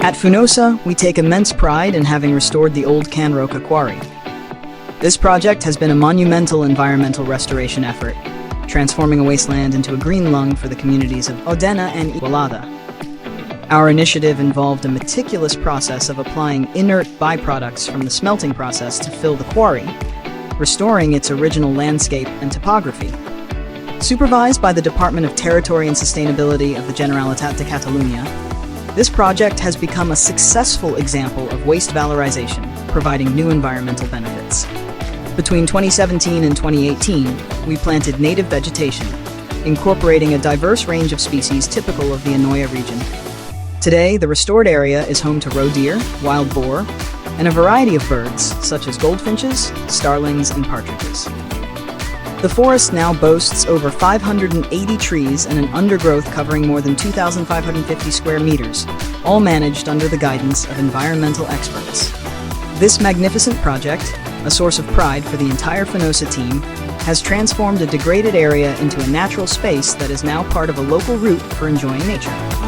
At Funosa, we take immense pride in having restored the old Can Roca quarry. This project has been a monumental environmental restoration effort, transforming a wasteland into a green lung for the communities of Odena and Igualada. Our initiative involved a meticulous process of applying inert byproducts from the smelting process to fill the quarry, restoring its original landscape and topography. Supervised by the Department of Territory and Sustainability of the Generalitat de Catalunya, this project has become a successful example of waste valorization, providing new environmental benefits. Between 2017 and 2018, we planted native vegetation, incorporating a diverse range of species typical of the Anoia region. Today, the restored area is home to roe deer, wild boar, and a variety of birds, such as goldfinches, starlings, and partridges. The forest now boasts over 580 trees and an undergrowth covering more than 2,550 square meters, all managed under the guidance of environmental experts. This magnificent project, a source of pride for the entire Funosa team, has transformed a degraded area into a natural space that is now part of a local route for enjoying nature.